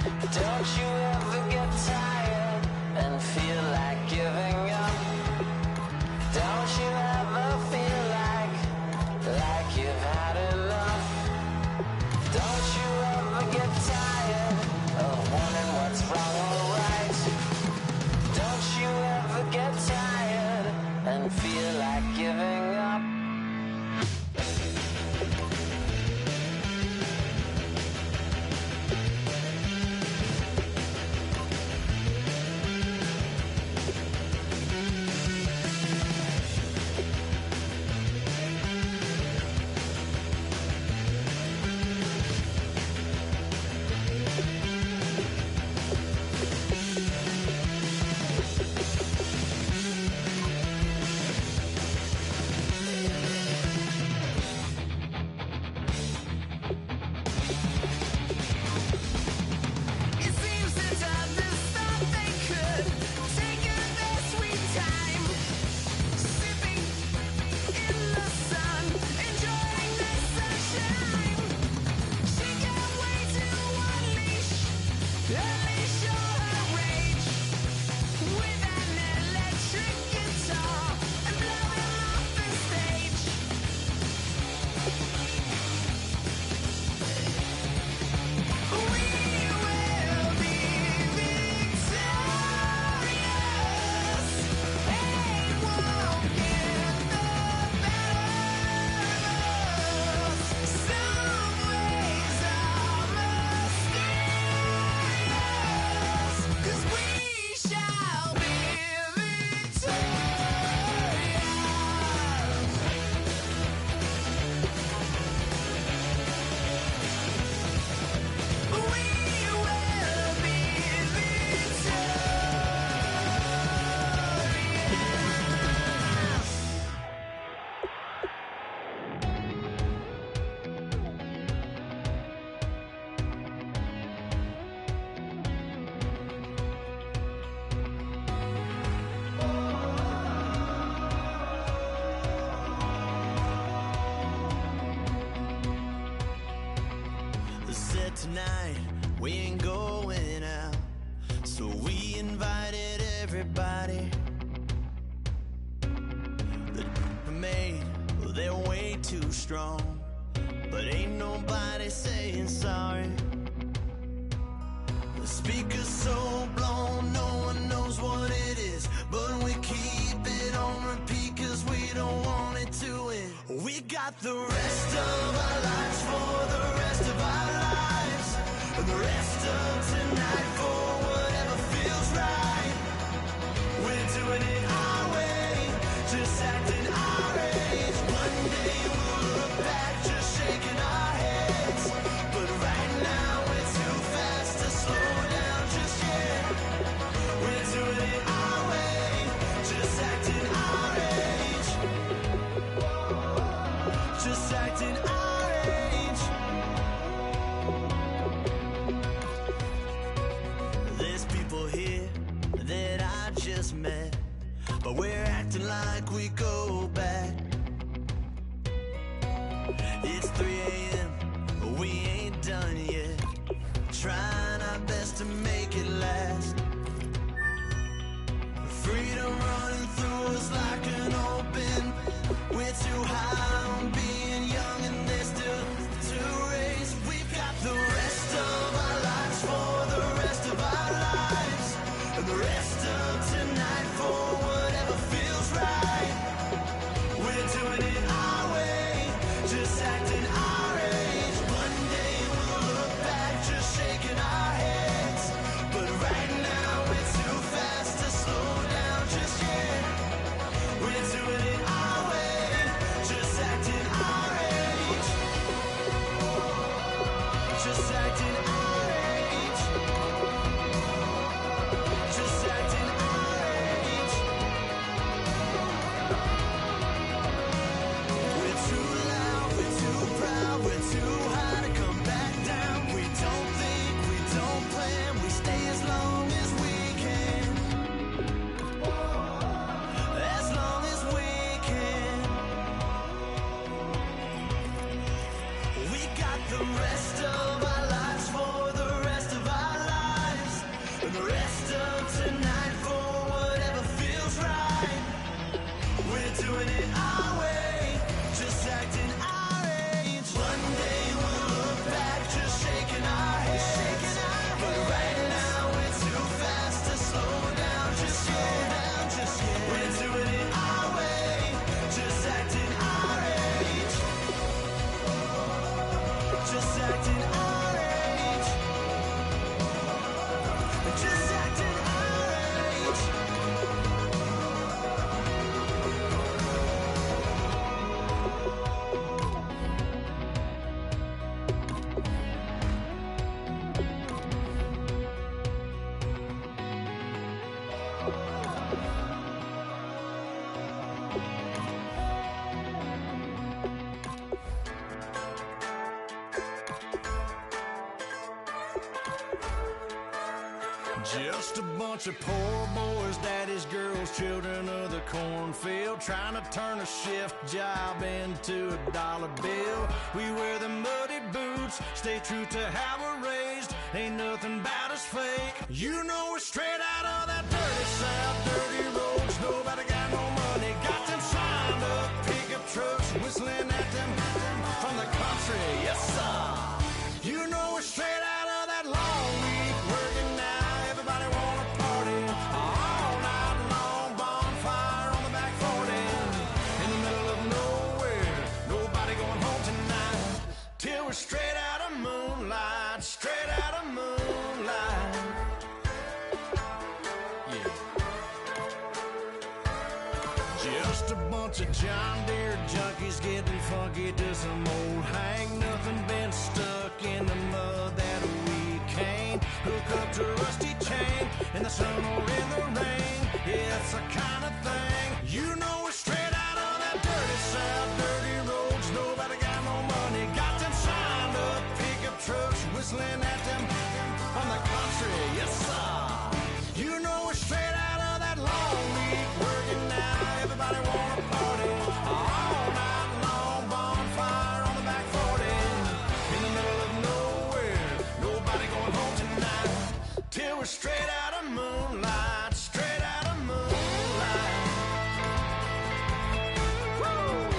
Don't you ever get tired and feel like giving up? Don't you ever feel like you've had enough? Don't you ever get tired of wondering what's wrong or right? Don't you ever get tired and feel like giving up? Tonight we ain't going out, so we invited everybody. The made, well, they're way too strong, but ain't nobody saying sorry. The speaker's so blown, no one knows what it is, but we keep it on repeat cause we don't want it to end. We got the rest of our lives for the rest of our lives, and the rest of tonight for whatever feels right. We're doing it our way, just acting our age. One day we'll look back just shaking our heads, but right now we're too fast to slow down just yet. We're doing it our way, just acting our age, just acting our age. There's people here that I just met, but we're acting like we go back. It's 3 a.m., but we ain't done yet, trying our best to make it last. Freedom running through us like an open. We're too high on being young and there's still to race. We've got the rest of our lives for the rest of our lives, and the rest of tonight for whatever feels right. We're doing it our way, just acting our age. One day we'll look back just shaking our Just a bunch of poor boys, daddy's girls, children of the cornfield, trying to turn a shift job into a dollar bill. We wear the muddy boots, stay true to how we're raised. Ain't nothing about us fake. You know we're straight out of that dirty south, dirty roads. Nobody got no money, got them signed up pickup trucks, whistling at them from the country. Yes, sir. You know we're straight out of that long week, working now. Everybody wanna party all night long. Bonfire on the back 40 in the middle of nowhere. Nobody going home tonight till we're straight out of moonlight. Straight out of moonlight. Yeah. Just a bunch of John Deere junkies getting funky to some old hang. Nothing been stuck in the mud that we can't hook up to a rusty chain in the sun or in the rain. Yeah, it's the kind of thing. You know we're straight out of that dirty south, dirty roads. Nobody got no money, got them signed up pickup trucks, whistling at them from the country. Yes, sir. You know we're straight out of that long week, working now. Everybody wanna party all night long. Bonfire on the back 40 in the middle of nowhere. Nobody going home tonight till we're straight out of moonlight. Straight out of moonlight. Woo!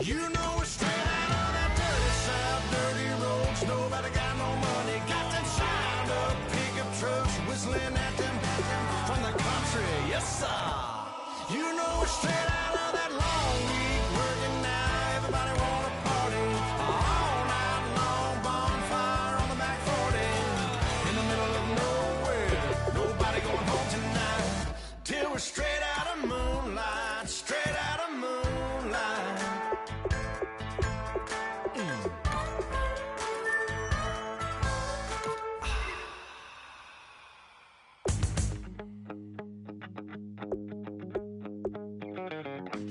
You know we're straight out of that dirty south, dirty roads. Nobody got no money, got them signed up pickup trucks, whistling at them from the country. Yes, sir. You know we're straight out of that long week, working now. Everybody wanna party all night long. Bonfire on the back 40 in the middle of nowhere. Nobody going home tonight till we're straight out of moonlight. Straight out of moonlight.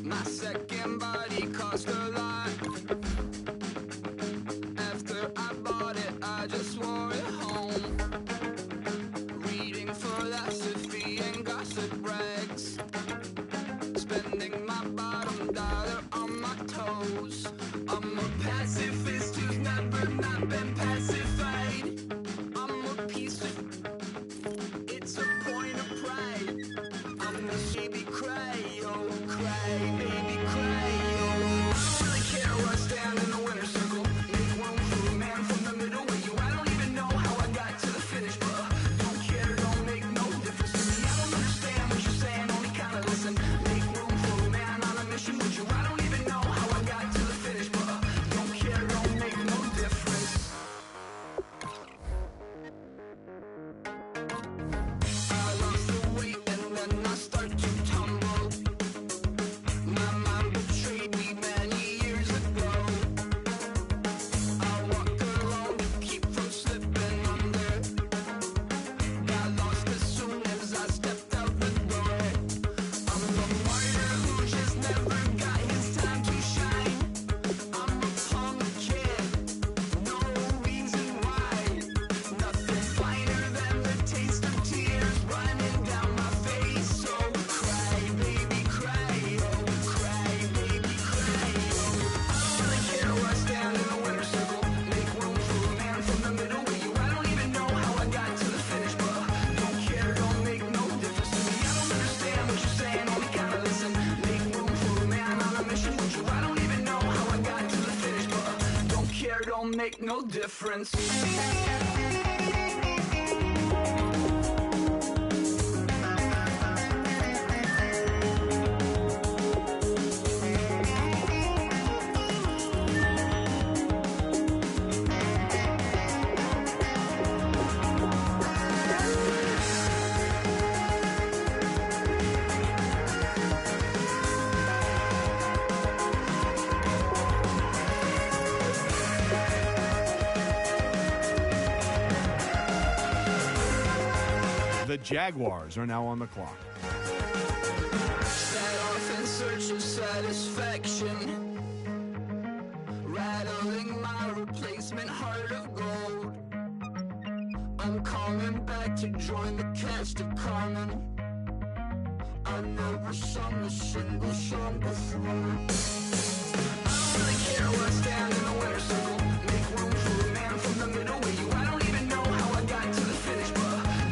My second body cost a lot. After I bought it, I just wore it home. Reading philosophy and gossip rags. Spending my bottom dollar on my toes. I'm a pacifist who's never not been pacified. I'm a piece of... It's a point of pride. I'm the baby cry, oh cry, baby cry, oh. I don't really care where I stand in the winner's circle. Make room for a man from the middle with you. I don't even know how I got to the finish, but don't care, don't make no difference to me. I don't understand what you're saying, only kinda listen. Make room for a man on a mission with you. I don't even know how I got to the finish, but don't care, don't make no difference. I lost the weight and then I start to tumble. My mind betrayed me many years ago. I walk alone to keep from slipping under. Got lost as soon as I stepped out the door. I'm the martyr who just never got his time to shine. I'm a punk kid, no reason why. Nothing finer than the taste of tears running down my face. So cry, baby, cry, oh, cry, baby, cry, oh. I don't really care where I stand in the winner's circle. Make room for a man from the middle with you. I don't even know how I got to the finish, but don't care, don't make no difference to me. I don't understand what you're saying, only kinda listen. Make room for a man on a mission with you. I don't even know how I got to the finish, but don't care, don't make no difference. The Jaguars are now on the clock. Set off in search of satisfaction, rattling my replacement heart of gold. I'm coming back to join the cast of Carmen. I never sung a single song before. I don't really care where I stand in the winner's circle. Make room for a man from the middle with you. I don't even know how I got to the finish, but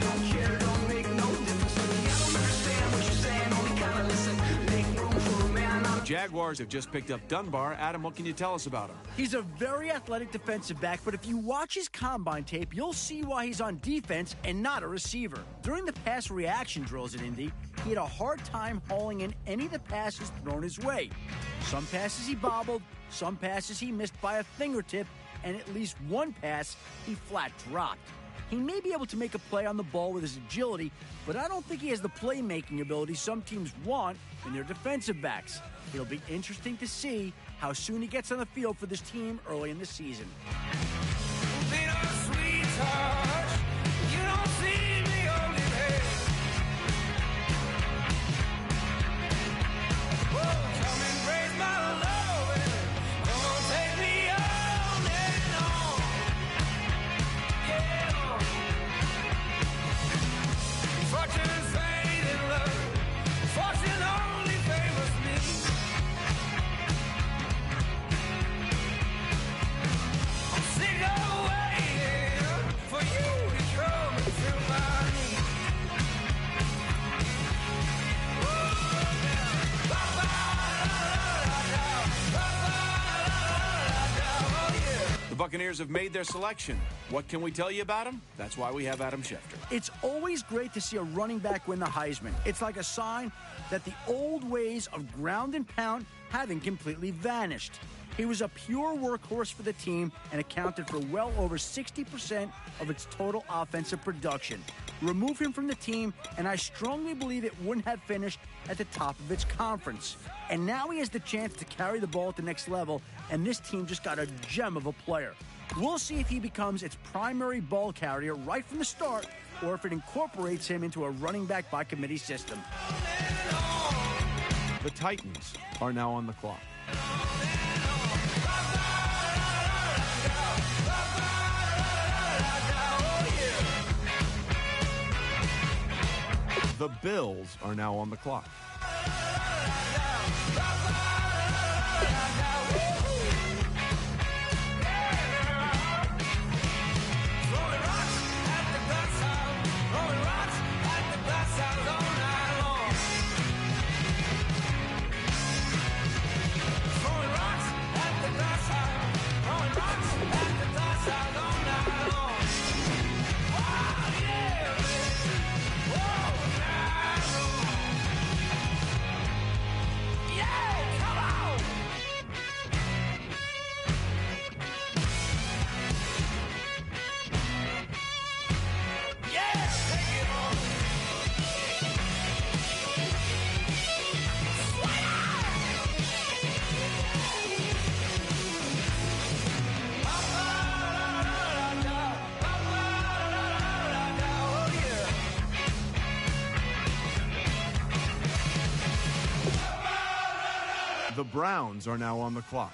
don't care, don't make no difference to me. I don't understand what you're saying, only kinda listen. Make room for a man. The Jaguars have just picked up Dunbar. Adam, what can you tell us about him? He's a very athletic defensive back, but if you watch his combine tape, you'll see why he's on defense and not a receiver. During the pass reaction drills at Indy, he had a hard time hauling in any of the passes thrown his way. Some passes he bobbled, some passes he missed by a fingertip, and at least one pass he flat dropped. He may be able to make a play on the ball with his agility, but I don't think he has the playmaking ability some teams want in their defensive backs. It'll be interesting to see how soon he gets on the field for this team early in the season. Buccaneers have made their selection. What can we tell you about them? That's why we have Adam Schefter. It's always great to see a running back win the Heisman. It's like a sign that the old ways of ground and pound haven't completely vanished. He was a pure workhorse for the team and accounted for well over 60% of its total offensive production. Remove him from the team, and I strongly believe it wouldn't have finished at the top of its conference. And now he has the chance to carry the ball at the next level, and this team just got a gem of a player. We'll see if he becomes its primary ball carrier right from the start, or if it incorporates him into a running back by committee system. The Titans are now on the clock. The Bills are now on the clock. The Browns are now on the clock.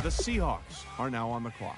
The Seahawks are now on the clock.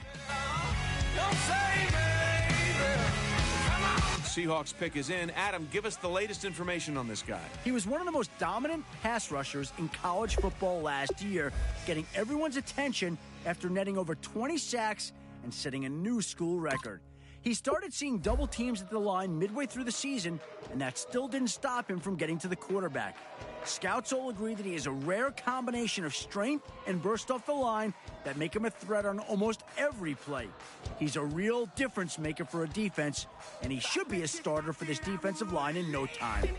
Seahawks pick is in. Adam, give us the latest information on this guy. He was one of the most dominant pass rushers in college football last year, getting everyone's attention after netting over 20 sacks and setting a new school record. He started seeing double teams at the line midway through the season, and that still didn't stop him from getting to the quarterback. Scouts all agree that he has a rare combination of strength and burst off the line that make him a threat on almost every play. He's a real difference maker for a defense, and he should be a starter for this defensive line in no time.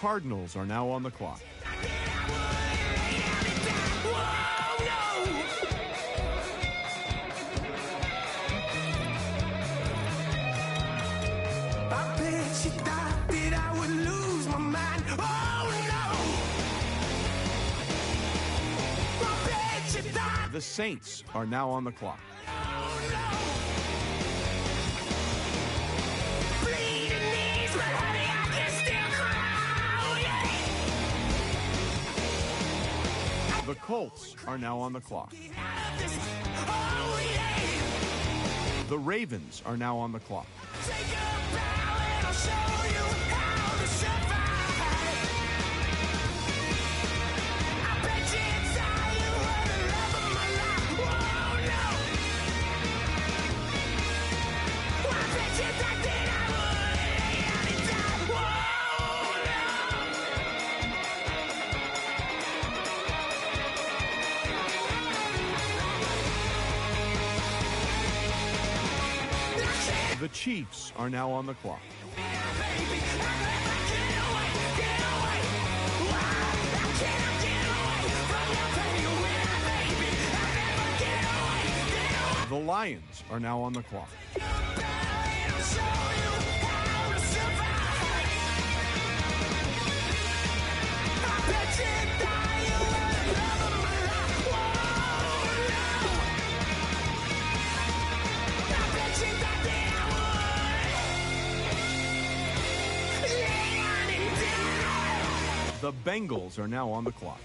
Cardinals are now on the clock. I bet she thought that I would lose my mind. Oh no! I bet she thought. The Saints are now on the clock. Bleeding knees, but honey, I can still cry. The Colts are now on the clock. Oh yeah! The Ravens are now on the clock. Take a bow and I'll show you how to survive. I bet you it's all you were the love of my life. Oh no! I bet you thought that I would lay down and die. Oh no! The Chiefs are now on the clock. The Lions are now on the clock. The Bengals are now on the clock.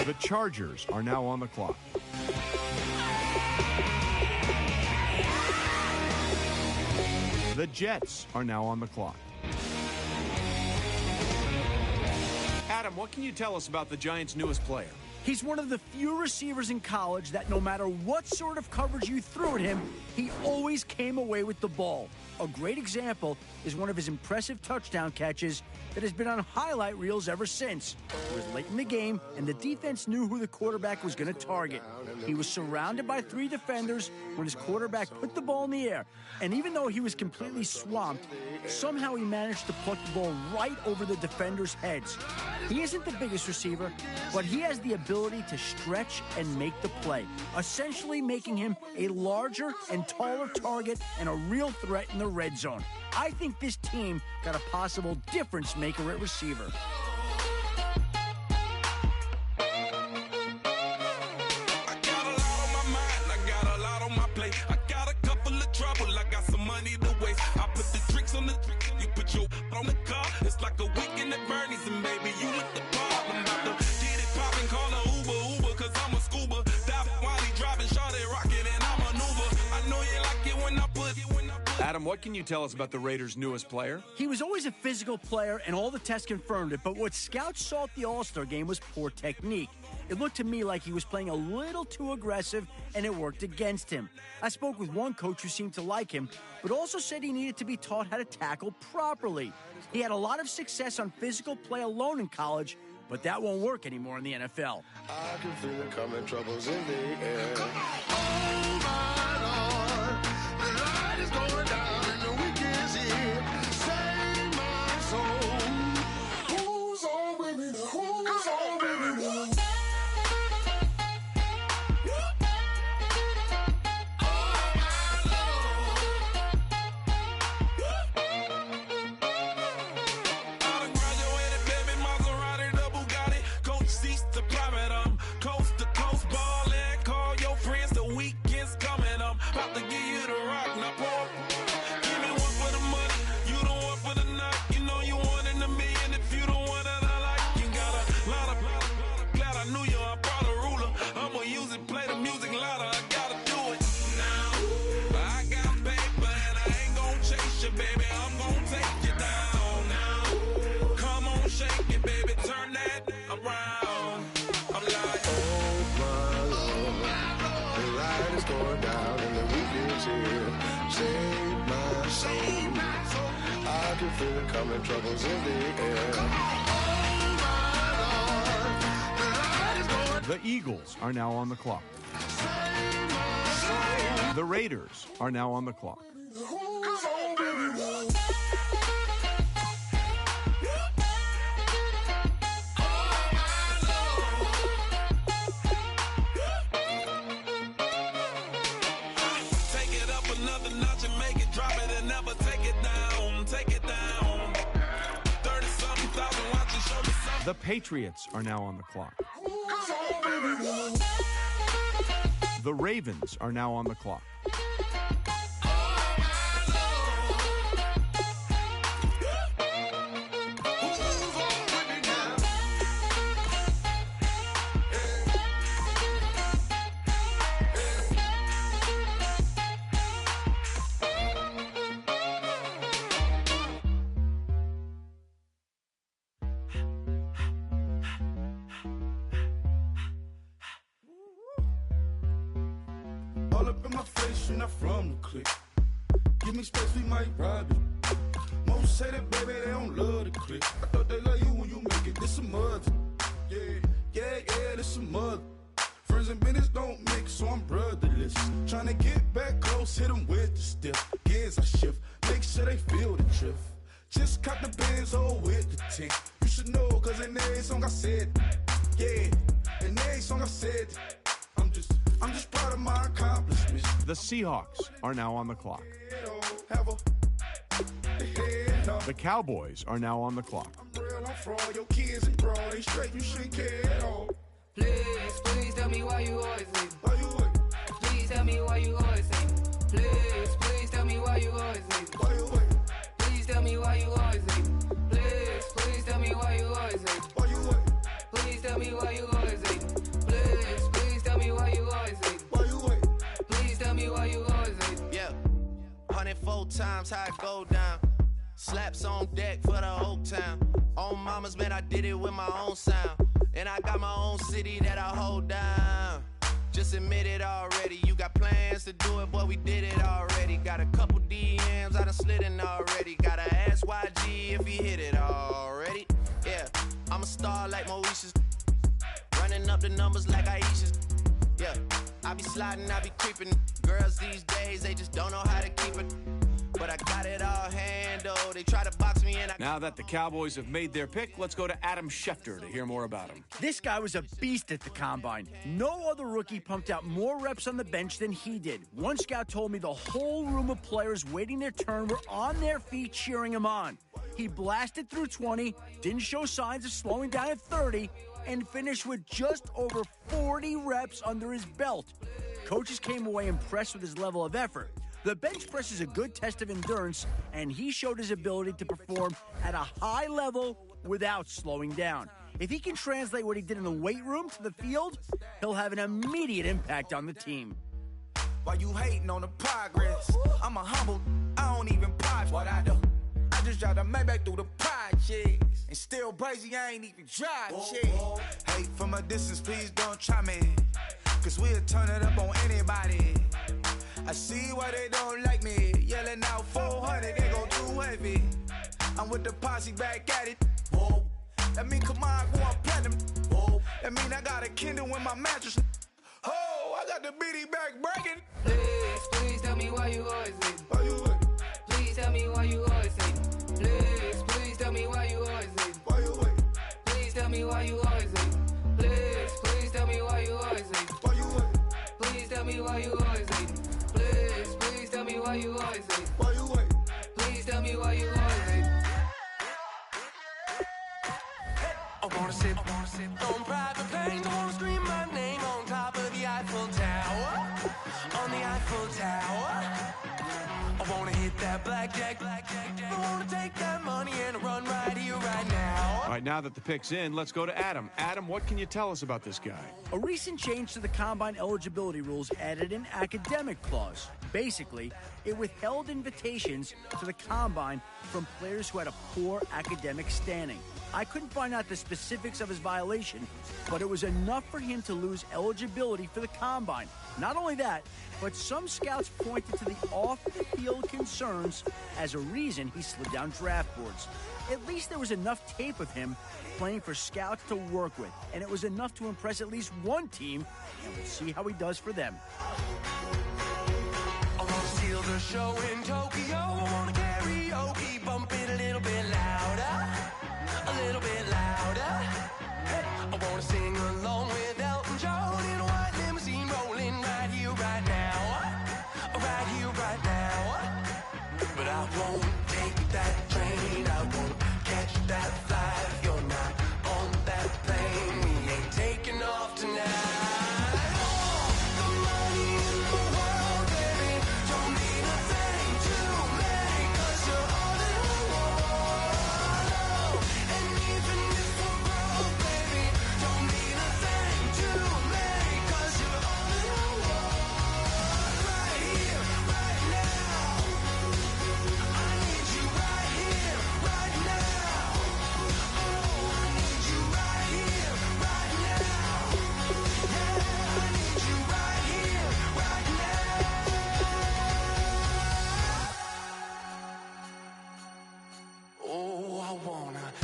The Chargers are now on the clock. The Jets are now on the clock. Adam, what can you tell us about the Giants' newest player? He's one of the few receivers in college that no matter what sort of coverage you threw at him, he always came away with the ball. A great example is one of his impressive touchdown catches that has been on highlight reels ever since. It was late in the game, and the defense knew who the quarterback was going to target. He was surrounded by 3 defenders when his quarterback put the ball in the air. And even though he was completely swamped, somehow he managed to pluck the ball right over the defenders' heads. He isn't the biggest receiver, but he has the ability to stretch and make the play, essentially making him a larger and taller target and a real threat in the red zone. I think this team got a possible difference maker at receiver. I got a lot on my mind, I got a lot on my plate. I got a couple of trouble, I got some money to waste. I put the tricks on the tricks, you put your on the car. It's like a weekend at Bernie's, and baby, you look the part. I'm about to get it poppin', call a Uber, cause I'm a scuba. Dive while he driving, shawty rockin', and I maneuver. I know you like it when I put it. Adam, what can you tell us about the Raiders' newest player? He was always a physical player, and all the tests confirmed it, but what scouts saw at the All-Star game was poor technique. It looked to me like he was playing a little too aggressive, and it worked against him. I spoke with one coach who seemed to like him, but also said he needed to be taught how to tackle properly. He had a lot of success on physical play alone in college, but that won't work anymore in the NFL. I can feel it coming, troubles in the air. Oh my Lord, the light is going down and the weekend's here. Save my soul. Who's on with me now? Who's on with me now? Feel it coming, troubles in the air. Oh my Lord, the light is going The Eagles are now on the clock. The Raiders are now on the clock. The Patriots are now on the clock. The Ravens are now on the clock. All up in my face, you're not from the clique. Give me space, we might rob it. Most say that, baby, they don't love the clique. I thought they love you when you make it. This some mother. Yeah, this some mother. Friends and business don't mix, so I'm brotherless. Tryna get back close, hit them with the stiff. Gears I shift, make sure they feel the drift. Just caught the Benz, oh, with the tint. You should know, cause in every song I said, yeah, in every song I said, I'm just proud of my accomplishments. The Seahawks are now on the clock. The Cowboys are now on the clock. I'm real, I'm fraud. Your kids and broad, they straight, you shouldn't care at all. Please tell me why you always leave. Why you wait? Please tell me why you always leave. Please tell me why you always leave. Why you wait? Please tell me why you always leave. Please tell me why you always leave. Why you wait? Please tell me why you always leave. Please tell me why you always leave. Why you wait? Please tell me why you always leave. Yeah, 104 times how it go down. Slaps on deck for the whole town. On mamas, man, I did it with my own sound. And I got my own city that I hold down. Just admit it already. You got plans to do it, boy, we did it already. Got a couple DMs, I done slid in already. Gotta ask YG if he hit it already. Yeah, I'm a star like Moesha's. Running up the numbers like Aisha's. Yeah, I be sliding, I be creeping. Girls these days, they just don't know how to keep it. But I got it all handled. They try to box me in. Now that the Cowboys have made their pick, let's go to Adam Schefter to hear more about him. This guy was a beast at the Combine. No other rookie pumped out more reps on the bench than he did. One scout told me the whole room of players waiting their turn were on their feet cheering him on. He blasted through 20, didn't show signs of slowing down at 30, and finished with just over 40 reps under his belt. Coaches came away impressed with his level of effort. The bench press is a good test of endurance, and he showed his ability to perform at a high level without slowing down. If he can translate what he did in the weight room to the field, he'll have an immediate impact on the team. Why you hating on the progress? I'm a humble, I don't even pause what I do. I just drive the Maybach through the projects, and still crazy, I ain't even drive shit. Hate from a distance, please don't try me, cause we'll turn it up on anybody. I see why they don't like me, yelling out 400, they go too heavy. I'm with the posse back at it. Whoa. That mean come on, going platinum. Whoa. That mean I got a Kindle in my mattress. Oh, I got the bitty back breaking. Please tell me why you always leave. Why you wait? Please tell me why you always leave. Please tell me why you always leave. Why you wait? Please tell me why you always leave. Please tell me why you always leave. Why you wait? Please tell me why you always leave. Please tell me why you always leave. Why you wait? Please tell me why you always leave. I wanna sit on private planes. I wanna scream my name on top of the Eiffel Tower. On the Eiffel Tower. I wanna hit that blackjack. I wanna take that money and run right here, right now. All right, now that the pick's in, let's go to Adam. Adam, what can you tell us about this guy? A recent change to the Combine eligibility rules added an academic clause. Basically, it withheld invitations to the combine from players who had a poor academic standing. I couldn't find out the specifics of his violation, but it was enough for him to lose eligibility for the combine. Not only that, but some scouts pointed to the off-the-field concerns as a reason he slid down draft boards. At least there was enough tape of him playing for scouts to work with, and it was enough to impress at least one team, and we'll see how he does for them. I wanna steal the show in Tokyo. I wanna karaoke, bump it a little bit louder, a little bit louder. Hey, I wanna sing along with Elton John in a white limousine rolling right here, right now, right here, right now. But I won't take that train, I won't catch that flight. If you're not on that plane, we ain't taking off tonight.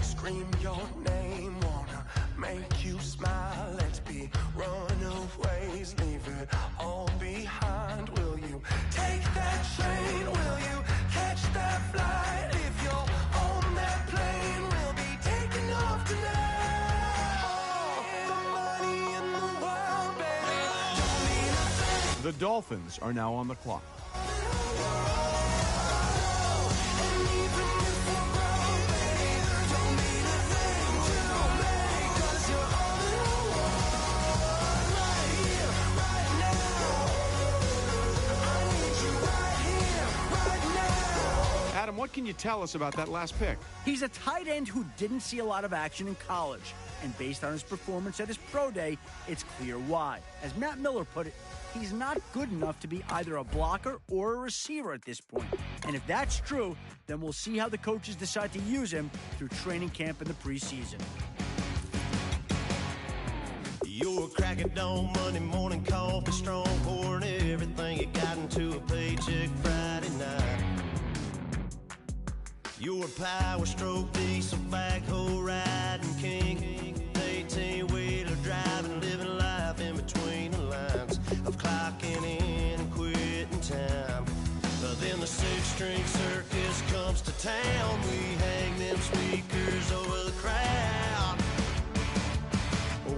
Scream your name, wanna make you smile. Let's be runaways, leave it all behind. Will you take that train? Will you catch that flight? If you're on that plane, we'll be taking off tonight. The money in the world, baby, don't mean a thing. The Dolphins are now on the clock. Adam, what can you tell us about that last pick? He's a tight end who didn't see a lot of action in college, and based on his performance at his pro day, it's clear why. As Matt Miller put it, he's not good enough to be either a blocker or a receiver at this point. And if that's true, then we'll see how the coaches decide to use him through training camp in the preseason. You're cracking dawn, Monday morning coffee, strong, pouring everything you got into a paycheck Friday night. You're a power stroke, diesel backhoe riding king, 18-wheeler driving, living life in between the lines of clocking in and quitting time. But then the six-string circus comes to town. We hang them speakers over the crowd.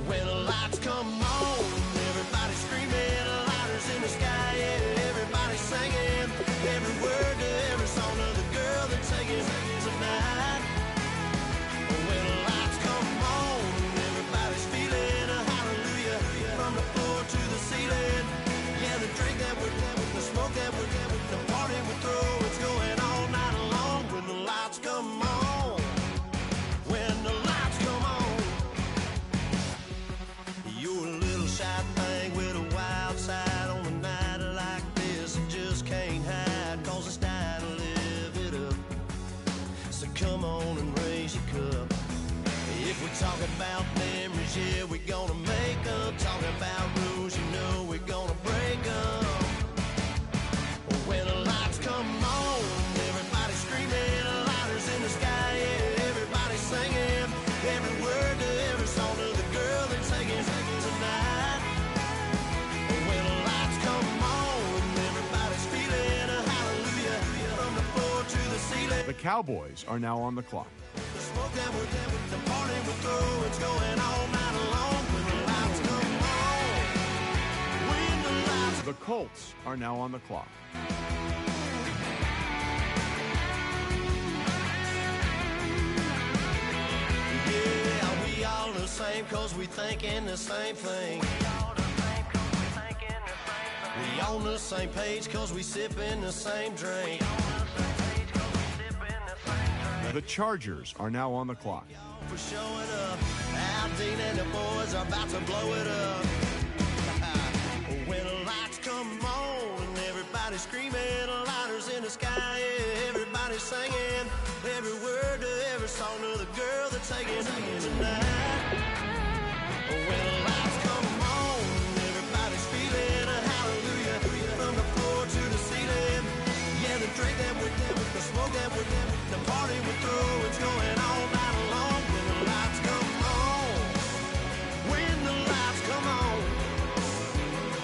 When the lights come on, everybody's screaming, lighters in the sky, yeah, everybody's singing every word to every song of the girl they're taking tonight. When the lights come on, everybody's feeling a hallelujah from the floor to the ceiling. Yeah, the drink that we're having, the smoke that we're having, the party we throw, it's going all night long. When the lights come on, when the lights come on. You're a little shy thing with a wild side on a night like this. You just can't hide, cause it's time to live it up. So come on and raise your cup. If we talk about memories, yeah, we're gonna make them. Talking about rules, you know we're gonna break them. When the lights come on, everybody's screaming, lighters in the sky, yeah, everybody's singing every word to every song of the girl they're taking tonight. When the lights come on, everybody's feeling a hallelujah from the floor to the ceiling. The Cowboys are now on the clock. The smoke that we're having, the party we throw, it's going all night long. When the lights come on, when the lights. The Colts are now on the clock. Yeah, we all the same cause we thinking the same thing. We on the same page cause we sipping the same drink. The Chargers are now on the clock. For showing up, Aldine and the boys are about to blow it up. When the lights come on and everybody Everybody screaming, lighters in the sky, yeah, everybody singing every word to every song of the girl they're taking home tonight. When the lights come on, everybody's feeling a hallelujah from the floor to the ceiling. Yeah, the drink that with them, the smoke that with them, the party we're through, it's going all night long. When the lights come on, when the lights come on,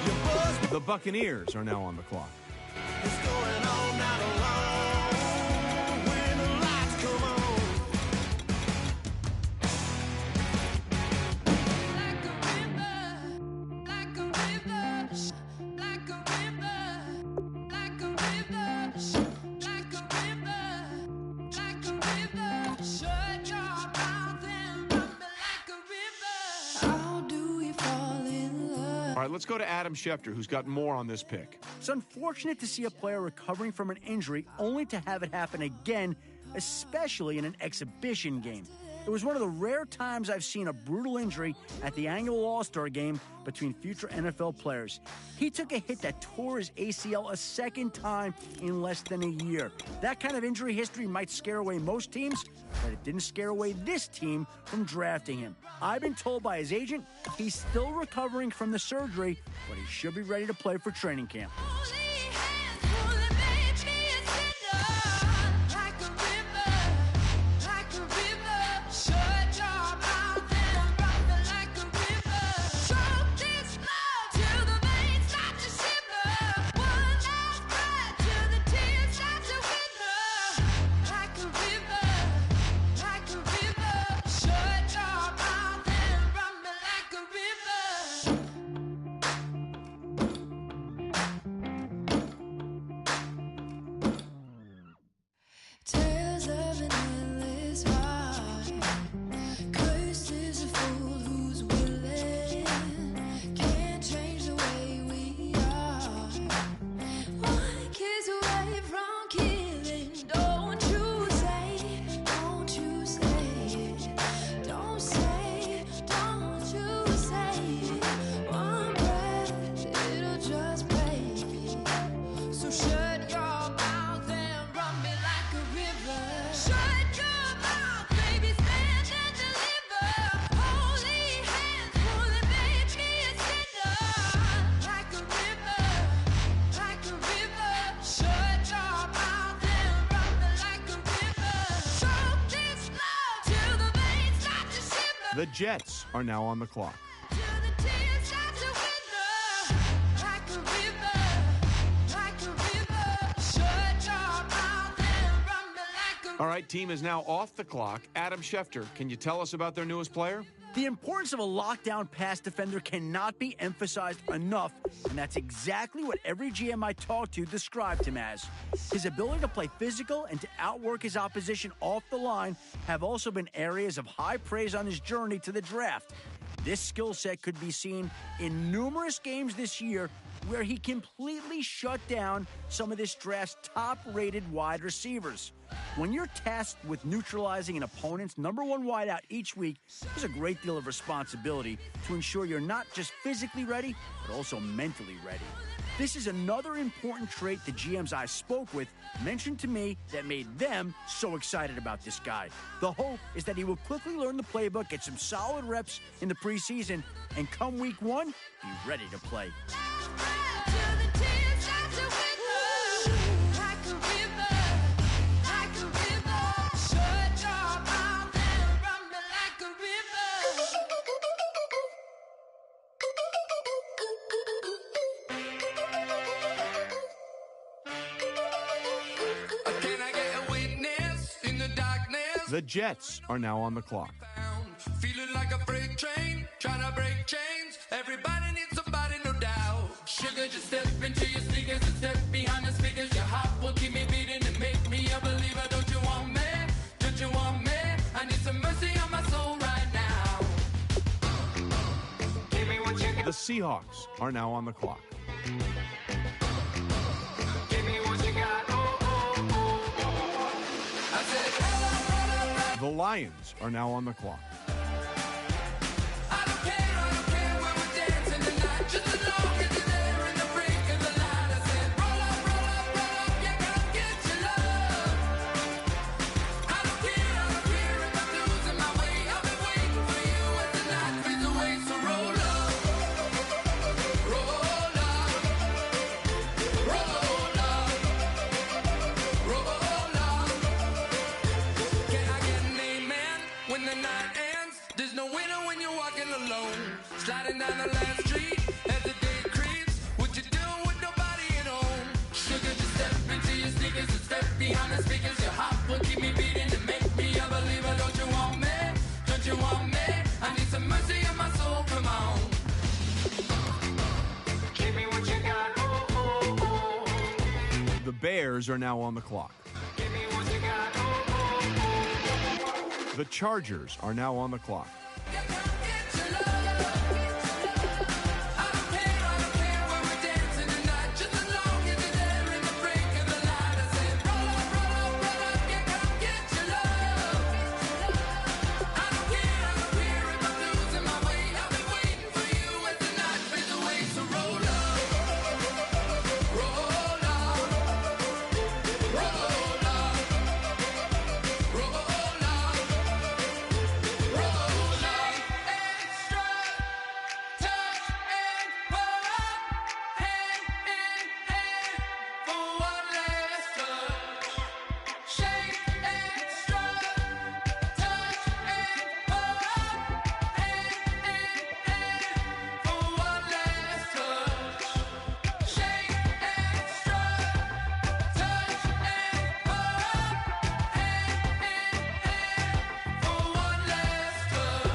you buzz. The Buccaneers are now on the clock. It's going all night long when the lights come on. Like a river, like a river, like a river, like a river, like a river, like a river. Shut your mouth and run me like a river. How do we fall in love? All right, let's go to Adam Schefter, who's got more on this pick. It's unfortunate to see a player recovering from an injury only to have it happen again, especially in an exhibition game. It was one of the rare times I've seen a brutal injury at the annual All-Star game between future NFL players. He took a hit that tore his ACL a second time in less than a year. That kind of injury history might scare away most teams, but it didn't scare away this team from drafting him. I've been told by his agent he's still recovering from the surgery, but he should be ready to play for training camp. Tales of an endless ride. Cursed is a fool who's willing. Can't change the way we are. One kiss away from killing. Don't you say it. Don't you say it. Don't say it. Don't you say it. One breath, it'll just break it. So shut your mouth and run me like a river. Shut your mouth, baby, stand and deliver. Holy hands pulling, make me a sinner. Like a river, like a river. Shut your mouth and run me like a river. Choke this love till the veins start to shiver. The Jets are now on the clock. Till the tears start to wither. Like a river, like a river. Shut your mouth and run me like a All right, team is now off the clock. Adam Schefter, can you tell us about their newest player? The importance of a lockdown pass defender cannot be emphasized enough, and that's exactly what every GM I talked to described him as. His ability to play physical and to outwork his opposition off the line have also been areas of high praise on his journey to the draft. This skill set could be seen in numerous games this year where he completely shut down some of this draft's top-rated wide receivers. When you're tasked with neutralizing an opponent's number one wideout each week, there's a great deal of responsibility to ensure you're not just physically ready, but also mentally ready. This is another important trait the GMs I spoke with mentioned to me that made them so excited about this guy. The hope is that he will quickly learn the playbook, get some solid reps in the preseason, and come week one, be ready to play. till the tears start to wither. Like a river, like a river. Shut your mouth and run me like a river. Can I get a witness in the darkness? The Jets are now on the clock. Feeling like a freight train, trying to break chains. Everybody needs somebody, no doubt. Sugar, just step into your sneakers and step behind the speakers. Your heart will keep me beating and make me a believer. Don't you want me? Don't you want me? I need some mercy on my soul right now. Give me what you got. The Seahawks are now on the clock. Give me what you got. Oh, oh, oh, oh. I said, The Lions are now on the clock. I don't care when we're dancing tonight. Just as long as you're there in the freak of the light. I said, roll up, me on the speakers, your heart will keep me beating to make me a believer. Don't you want me? Don't you want me? I need some mercy in my soul, come on. Give me what you got, oh, oh, oh. The Bears are now on the clock. Give me what you got, oh, oh, oh. The Chargers are now on the clock.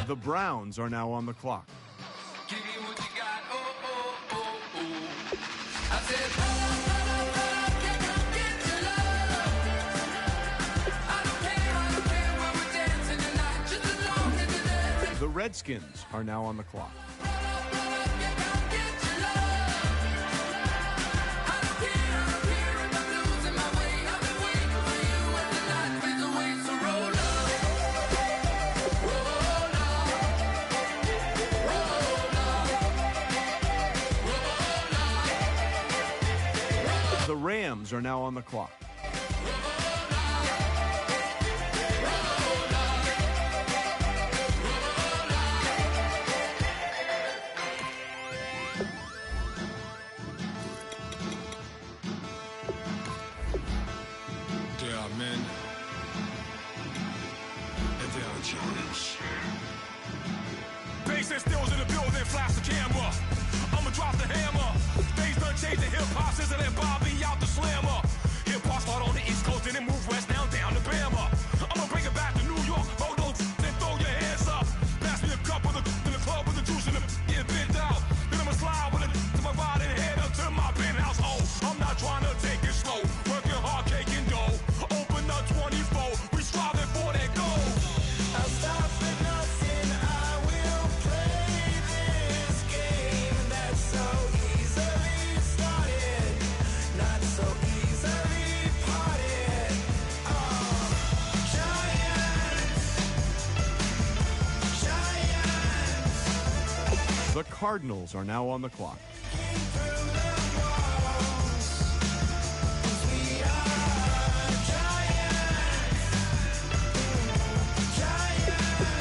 The Browns are now on the clock. Give me what you got, oh, oh, oh, oh. I said, come get your love. I don't care when we're dancing tonight, just as long as you're there. The Redskins are now on the clock. The Rams are now on the clock. There are men, and there are change. Bass and stills in the building, flash the camera. I'ma drop the hammer. Things done changed in hip-hop, sizzle and Bobby out the slammer. Hip-hop start on the East Coast and then move west now down to Bama. I'ma bring it back to New York, hold on, then throw your hands up. Pass me a cup of the in the club with the juice in the get bent out. Then I'ma slide with it to my ride and head up to my penthouse. Oh, I'm not trying to take it slow, working hard, cake and dough. Open up 24, we striving for that goal. I'll stop at nothing, I will play this game that's so easily started, not so easily parted. Giants. The Cardinals are now on the clock.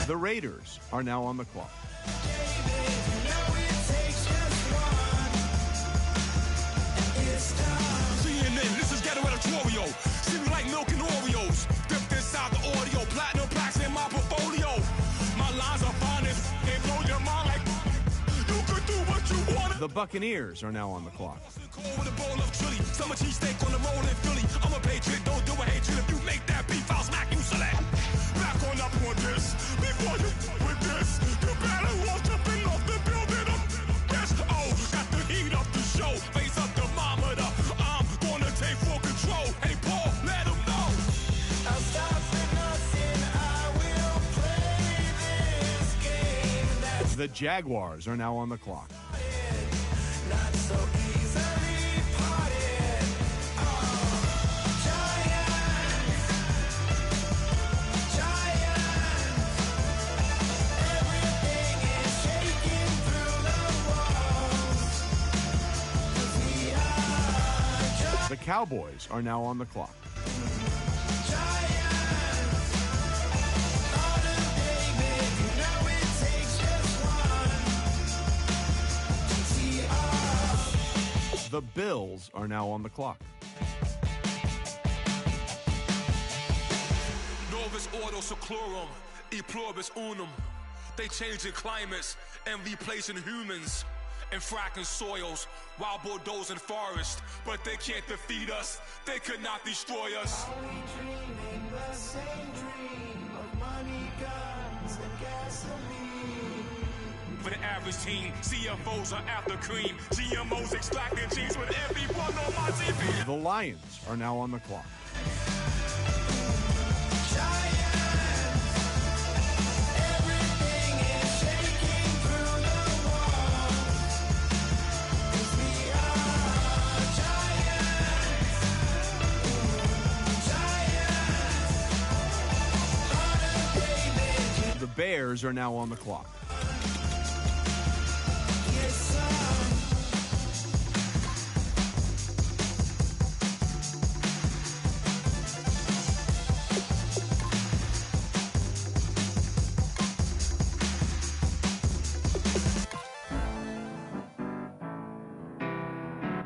The Raiders are now on the clock. CNN, this is ghetto editorial. See me like milk and Oreos. Dipped inside the audio, platinum plaques in my portfolio. My lines are fine as they blow your mind like you could do what you want. The Buccaneers are now on the clock. With a bowl of chili, summer cheesesteak on the roll in Philly. I'm a patriot, don't do a hatred. If you make that beef, I'll smack you silly. Back on up on this, before you with this, you better walk up and off the building up. Yes, oh, got the heat up the show, face up thermometer. I'm gonna take full control. Hey Paul, let him know. I'll stop at nothing, I will play this game that's The Jaguars are now on the clock. not so easily parted. Giants, everything is shaking through the walls. 'Cause we are giants. The Cowboys are now on the clock. All the baby, you know it takes just one to tee off. The Bills are now on the clock. Novus ordo seclorum, e pluribus unum. They changing climates and replacing humans. and fracking soils while bulldozing forests. But they can't defeat us, they could not destroy us. Are we dreaming the same dream of money, guns, and gasoline? For the average team, CFOs are after cream. GMOs extracting genes with everyone on my TV. The Lions are now on the clock. The Bears are now on the clock.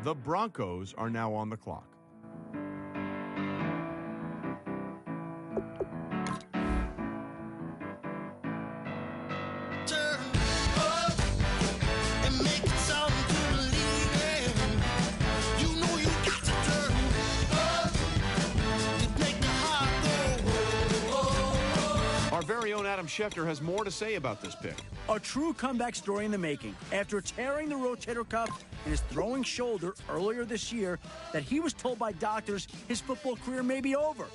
The Broncos are now on the clock. Our very own Adam Schefter has more to say about this pick. A true comeback story in the making. After tearing the rotator cuff in his throwing shoulder earlier this year, that he was told by doctors his football career may be over.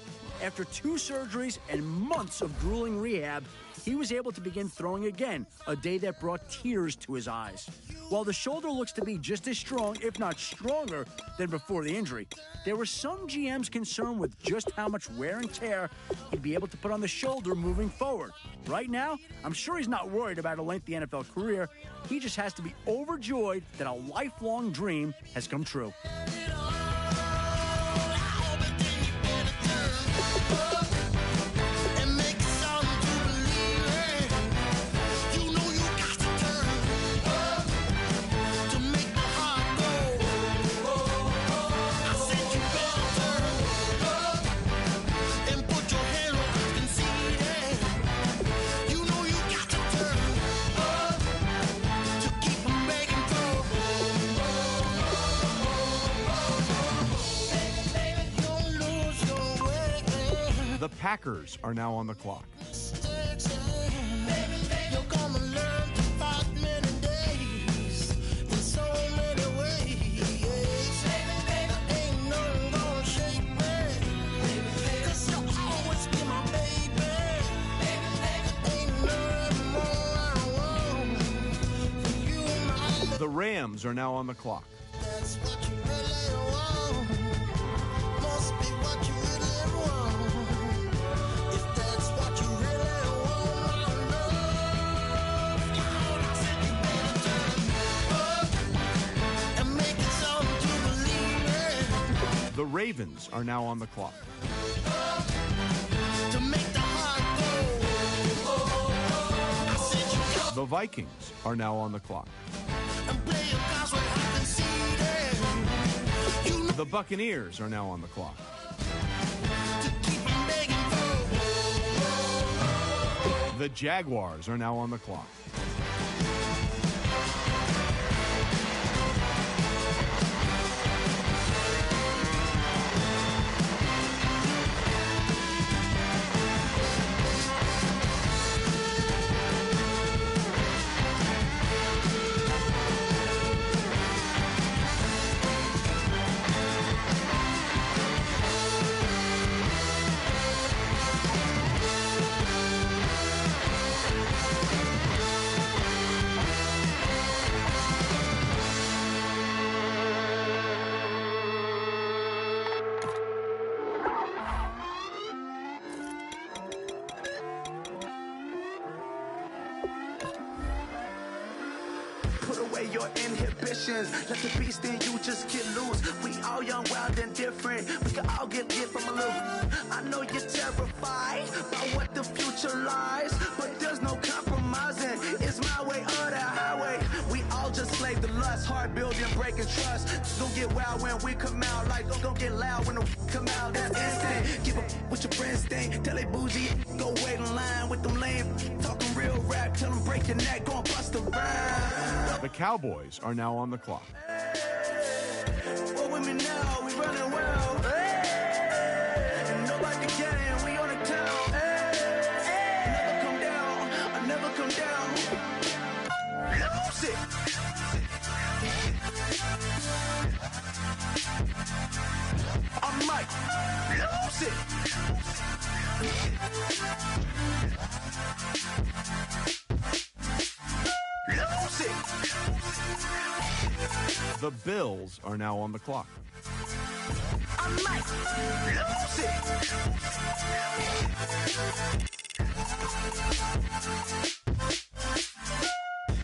After 2 surgeries and months of grueling rehab, he was able to begin throwing again, a day that brought tears to his eyes. While the shoulder looks to be just as strong, if not stronger, than before the injury, there were some GMs concerned with just how much wear and tear he'd be able to put on the shoulder moving forward. Right now, I'm sure he's not worried about a lengthy NFL career. He just has to be overjoyed that a lifelong dream has come true. The Packers are now on the clock. The Rams are now on the clock. The Ravens are now on the clock. The Vikings are now on the clock. The Buccaneers are now on the clock. The Jaguars are now on the clock. Put away your inhibitions. Let the beast in you just get loose. We all young, wild, and different. We can all get from a little. I know you're terrified about what the future lies, but there's no compromising. It's my way or the highway. We all just slave to lust, heart building, breaking trust. Don't get wild when we come out. Like don't get loud when the come out. That's instant. Give up what your friends think. Tell they bougie. Go wait in line with them lame. Talking real rap. Tell them break your neck. Go and bust a rhyme. The Cowboys are now on the clock. What with me now? We running well. Hey, nobody can. We on the town. Hey, never come down. I never come down. Lose it. I'm Mike. Lose it. Lose it. The Bills are now on the clock. I might lose it.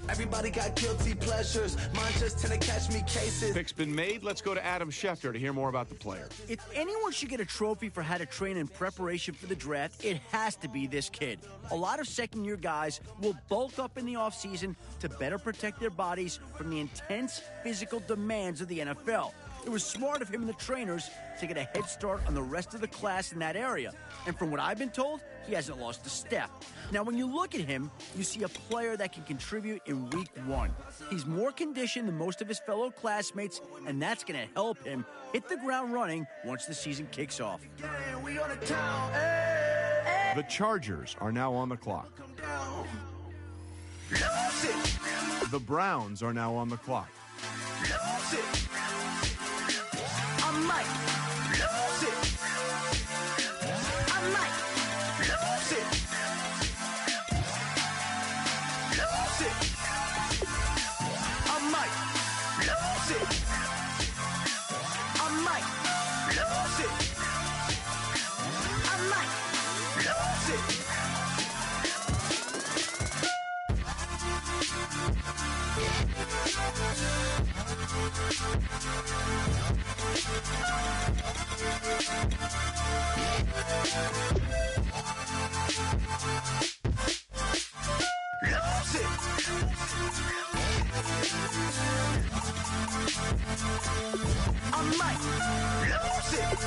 Everybody got guilty pleasures. Mine just tend to catch me cases. Pick's been made. Let's go to Adam Schefter to hear more about the player. If anyone should get a trophy for how to train in preparation for the draft, it has to be this kid. A lot of second-year guys will bulk up in the offseason to better protect their bodies from the intense physical demands of the NFL. It was smart of him and the trainers to get a head start on the rest of the class in that area. And from what I've been told, he hasn't lost a step. Now, when you look at him, you see a player that can contribute in week one. He's more conditioned than most of his fellow classmates, and that's going to help him hit the ground running once the season kicks off. We on the town. Hey, The Chargers are now on the clock. come down. Lose it. The Browns are now on the clock. Lose it. I might lose it. I might lose it. Lose it. I might lose it. I might lose it. I might lose it. Lose it. I might lose it.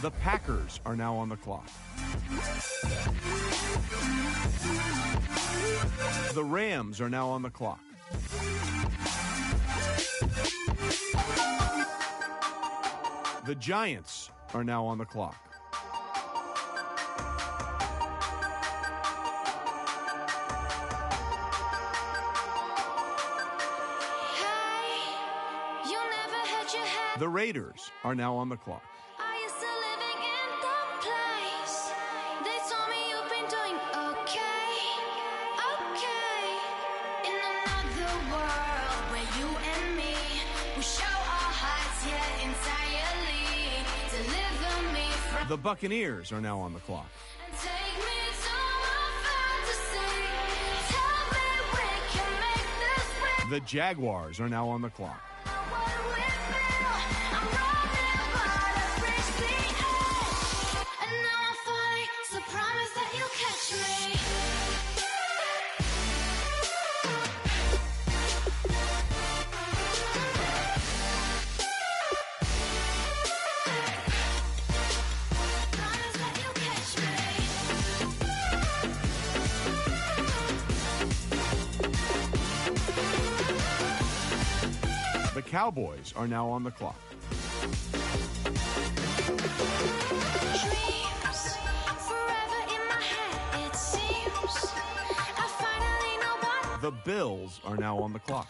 The Packers are now on the clock. The Rams are now on the clock. The Giants are now on the clock. The Raiders are now on the clock. The Buccaneers are now on the clock. The Jaguars are now on the clock. The Cowboys are now on the clock. The Bills are now on the clock.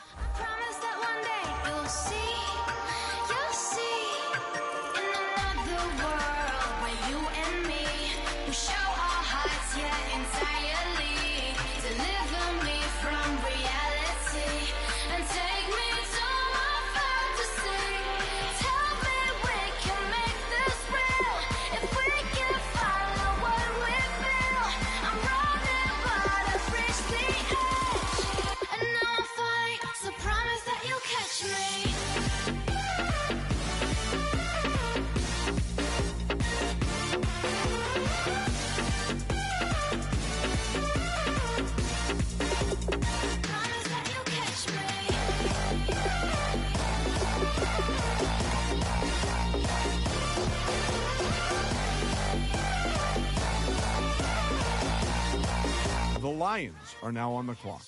Lions are now on the clock.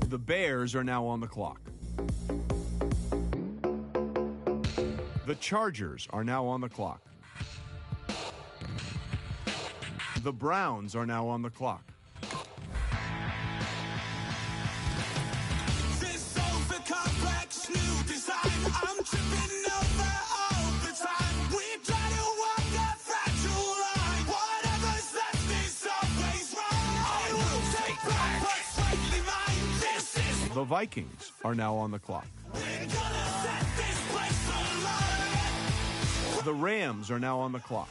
The Bears are now on the clock. The Chargers are now on the clock. The Browns are now on the clock. This over-complex new design, I'm tripping over all the time. We try to walk a fragile line. Whatever's left is always wrong. I will take back what's rightly mine. This is The Vikings are now on the clock. we're gonna set this place alight. The Rams are now on the clock.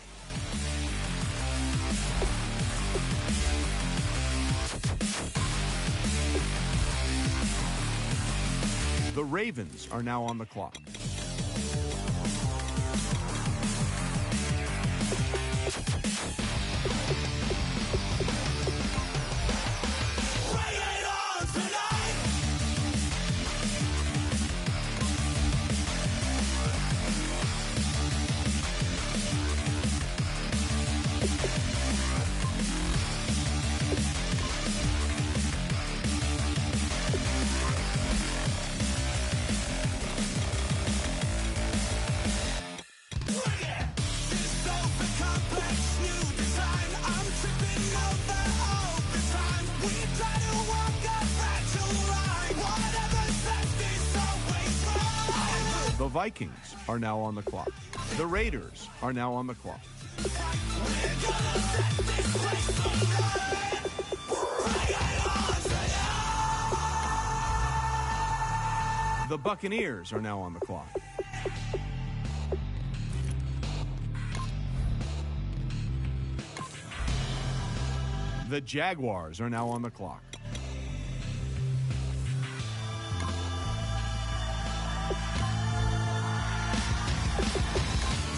The Ravens are now on the clock. Bring it on tonight. This over-complex new design, I'm tripping over all the time. We try to walk a fragile line. Whatever's left is always wrong. The Vikings are now on the clock. The Raiders are now on the clock. We're gonna set this place alight. Bring it on tonight. The Buccaneers are now on the clock. The Jaguars are now on the clock.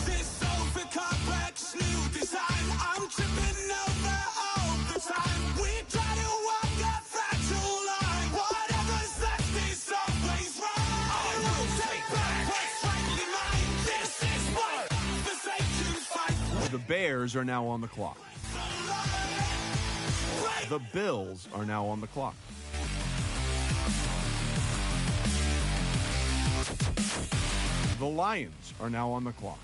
This over-complex new design, I'm tripping over all the time. We try to walk a fragile line. Whatever's left is always wrong. I will take back what's rightly mine. This is what the Satan's fight. The Bears are now on the clock. The Bills are now on the clock. The Lions are now on the clock.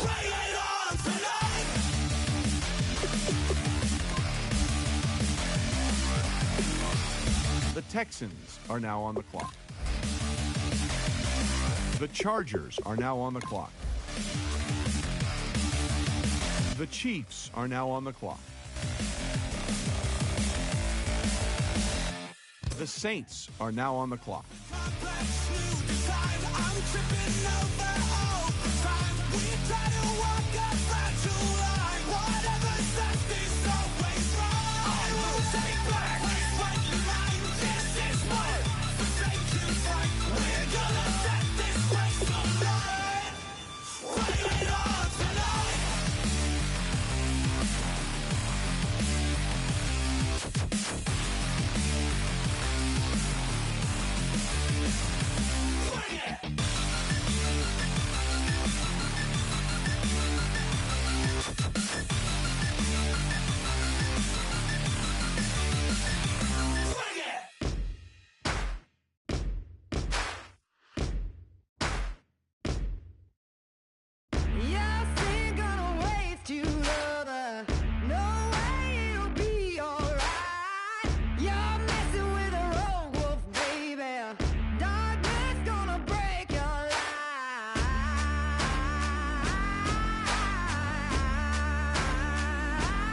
Bring it on tonight. The Texans are now on the clock. The Chargers are now on the clock. The Chiefs are now on the clock. The Saints are now on the clock. Complex new design, I'm tripping over all the time. We try to walk a fragile line. Whatever's left is always wrong. I will take back what's rightly mine. This is what the Satan's fight. We're gonna set this place alight. Bring it on tonight. Bring it. Bring it. Yes, ain't gonna waste you, lover. No way it'll be alright. You're messing with a rogue wolf, baby. Darkness gonna break your life.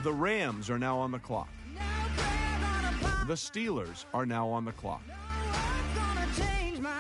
The Rams are now on the clock. No prayer gonna pop. The Steelers are now on the clock. No one's gonna change my